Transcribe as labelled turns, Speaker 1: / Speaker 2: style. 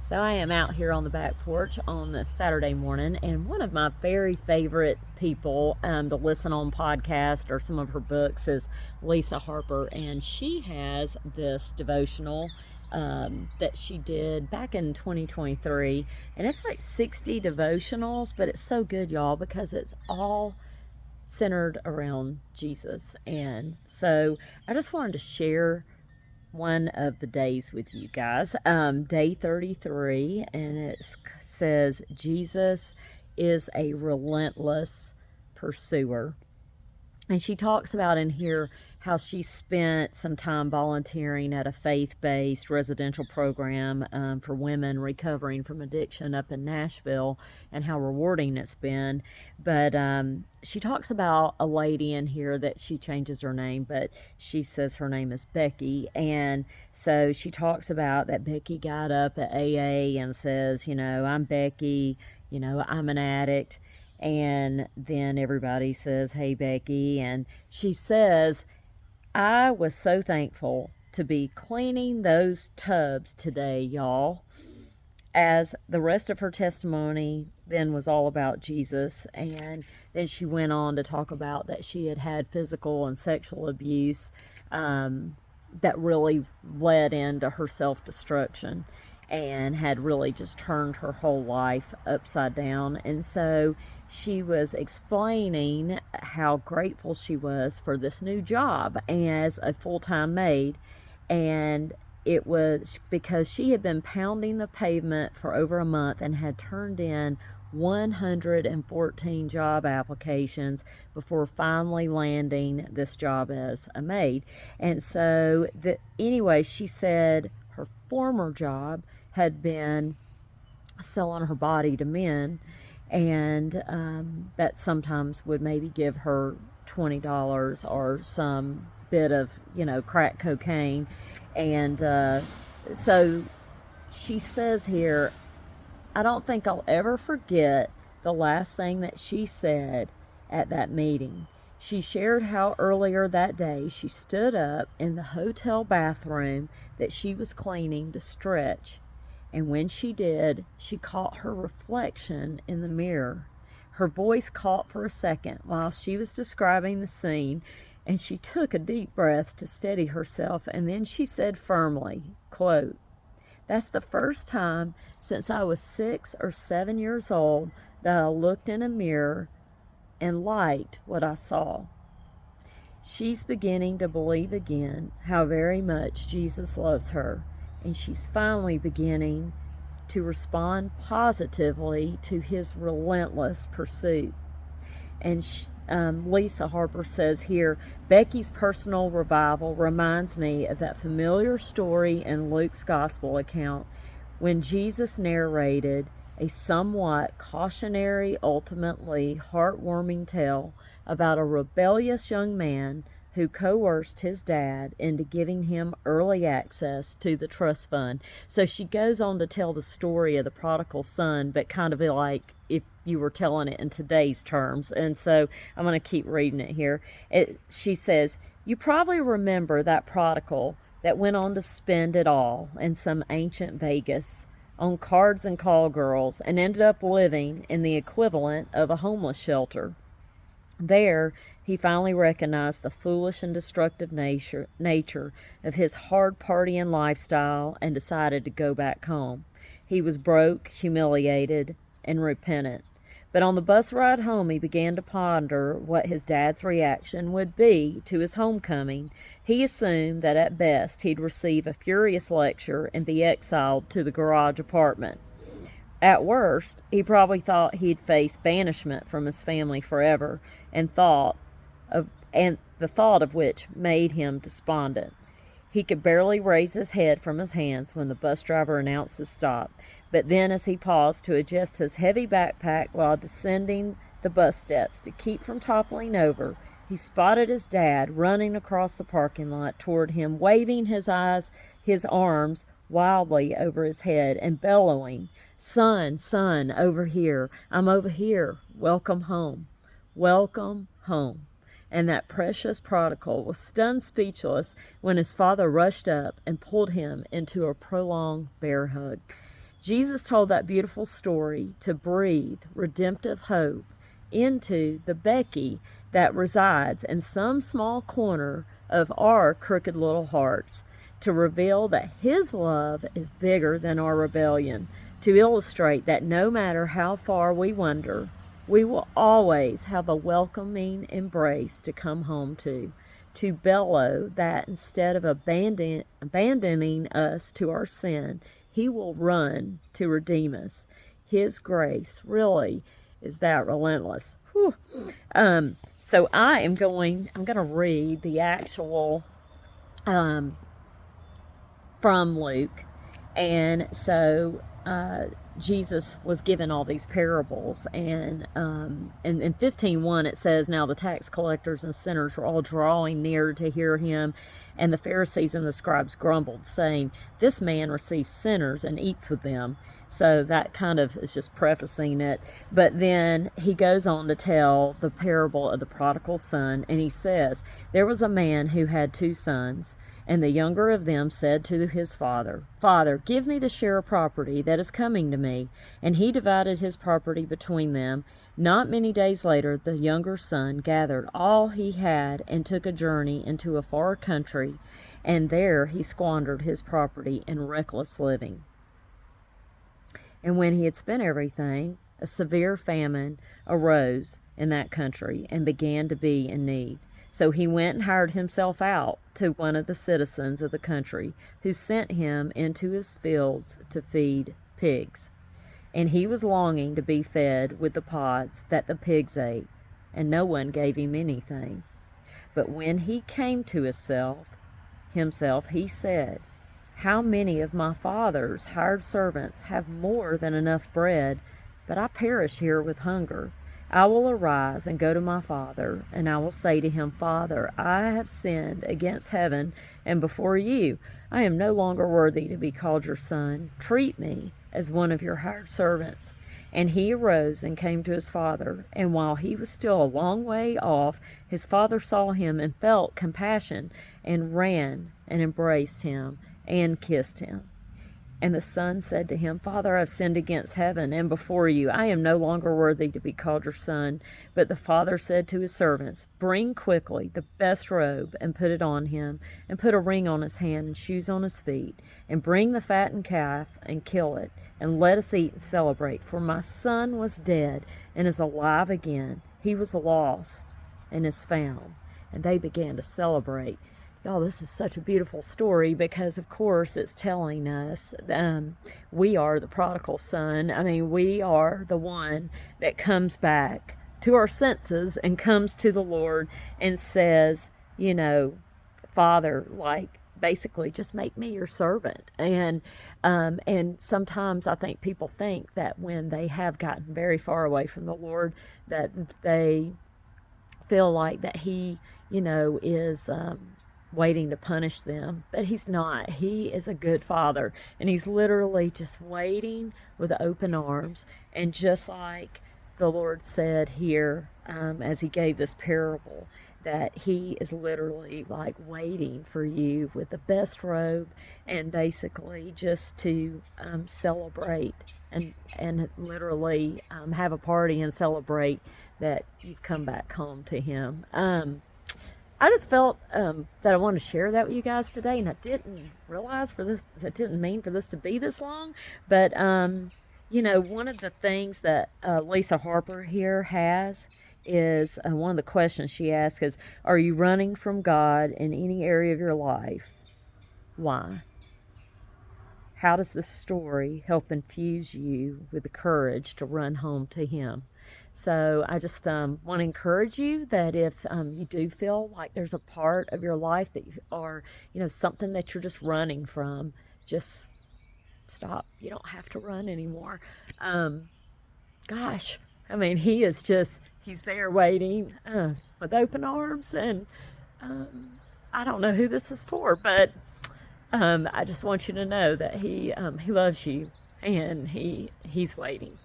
Speaker 1: So I am out here on the back porch on this Saturday morning, and one of my very favorite people to listen on podcast or some of her books is Lisa Harper, and she has this devotional that she did back in 2023, and it's like 60 devotionals, but it's so good, y'all, because it's all centered around Jesus. And so I just wanted to share one of the days with you guys. Day 33, and it says, Jesus is a relentless pursuer. And she talks about in here how she spent some time volunteering at a faith-based residential program for women recovering from addiction up in Nashville, and how rewarding it's been. But she talks about a lady in here that she changes her name, but she says her name is Becky. And so she talks about that Becky got up at AA and says, I'm Becky, I'm an addict. And then everybody says, hey, Becky. And she says, I was so thankful to be cleaning those tubs today, y'all. As the rest of her testimony then was all about Jesus. And then she went on to talk about that she had had physical and sexual abuse that really led into her self-destruction and had really just turned her whole life upside down. And so she was explaining how grateful she was for this new job as a full-time maid. And it was because she had been pounding the pavement for over a month and had turned in 114 job applications before finally landing this job as a maid. And so anyway, she said her former job had been selling her body to men, and that sometimes would maybe give her $20 or some bit of crack cocaine. And so she says here, I don't think I'll ever forget the last thing that she said at that meeting. She shared how earlier that day she stood up in the hotel bathroom that she was cleaning to stretch. And when she did, she caught her reflection in the mirror. Her voice caught for a second while she was describing the scene, and she took a deep breath to steady herself, and then she said firmly, quote, that's the first time since I was 6 or 7 years old that I looked in a mirror and liked what I saw. She's beginning to believe again how very much Jesus loves her, and she's finally beginning to respond positively to his relentless pursuit. And Lisa Harper says here, Becky's personal revival reminds me of that familiar story in Luke's gospel account when Jesus narrated a somewhat cautionary, ultimately heartwarming tale about a rebellious young man who coerced his dad into giving him early access to the trust fund. So she goes on to tell the story of the prodigal son, but kind of like if you were telling it in today's terms. And so I'm going to keep reading it here. She says, you probably remember that prodigal that went on to spend it all in some ancient Vegas on cards and call girls and ended up living in the equivalent of a homeless shelter. There, he finally recognized the foolish and destructive nature of his hard partying lifestyle and decided to go back home. He was broke, humiliated, and repentant. But on the bus ride home, he began to ponder what his dad's reaction would be to his homecoming. He assumed that at best he'd receive a furious lecture and be exiled to the garage apartment. At worst, he probably thought he'd face banishment from his family forever, and the thought of which made him despondent. He could barely raise his head from his hands when the bus driver announced his stop. But then, as he paused to adjust his heavy backpack while descending the bus steps to keep from toppling over, he spotted his dad running across the parking lot toward him, waving his arms wildly over his head and bellowing, son, over here. I'm over here. Welcome home. Welcome home. And that precious prodigal was stunned speechless when his father rushed up and pulled him into a prolonged bear hug. Jesus told that beautiful story to breathe redemptive hope into the Becky that resides in some small corner of our crooked little hearts, to reveal that His love is bigger than our rebellion, to illustrate that no matter how far we wander, we will always have a welcoming embrace to come home to bellow that instead of abandoning us to our sin, He will run to redeem us. His grace really is that relentless. Whew. So I'm going to read the actual from Luke. And so Jesus was given all these parables, and in 15:1 it says, "Now the tax collectors and sinners were all drawing near to hear him, and the Pharisees and the scribes grumbled, saying, 'This man receives sinners and eats with them.'" So that kind of is just prefacing it. But then he goes on to tell the parable of the prodigal son, and he says, "There was a man who had 2 sons. And the younger of them said to his father, 'Father, give me the share of property that is coming to me.' And he divided his property between them. Not many days later, the younger son gathered all he had and took a journey into a far country, and there he squandered his property in reckless living. And when he had spent everything, a severe famine arose in that country and began to be in need. So he went and hired himself out to one of the citizens of the country, who sent him into his fields to feed pigs. And he was longing to be fed with the pods that the pigs ate, and no one gave him anything. But when he came to himself, he said, 'How many of my father's hired servants have more than enough bread, but I perish here with hunger? I will arise and go to my father, and I will say to him, Father, I have sinned against heaven and before you. I am no longer worthy to be called your son. Treat me as one of your hired servants.' And he arose and came to his father. And while he was still a long way off, his father saw him and felt compassion, and ran and embraced him and kissed him. And the son said to him, Father, I have sinned against heaven and before you. I am no longer worthy to be called your son. But the father said to his servants, Bring quickly the best robe and put it on him, and put a ring on his hand and shoes on his feet. And bring the fattened calf and kill it, and let us eat and celebrate. For my son was dead and is alive again. He was lost and is found. And they began to celebrate. Y'all, this is such a beautiful story because, of course, it's telling us we are the prodigal son. I mean, we are the one that comes back to our senses and comes to the Lord and says, you know, Father, like, basically just make me your servant. And sometimes I think people think that when they have gotten very far away from the Lord, that they feel like that he, you know, is waiting to punish them. But he's not. He is a good father, and he's literally just waiting with open arms. And just like the Lord said here, as he gave this parable, that he is literally like waiting for you with the best robe, and basically just to celebrate and literally have a party and celebrate that you've come back home to him. I just felt that I wanted to share that with you guys today, and I didn't realize I didn't mean for this to be this long, but you know, one of the things that Lisa Harper here has is one of the questions she asks is, are you running from God in any area of your life? Why? How does this story help infuse you with the courage to run home to Him? So I just want to encourage you that if you do feel like there's a part of your life that you are, you know, something that you're just running from, just stop. You don't have to run anymore. Gosh, I mean, He's there waiting with open arms, and I don't know who this is for, but I just want you to know that He loves you, and He's waiting.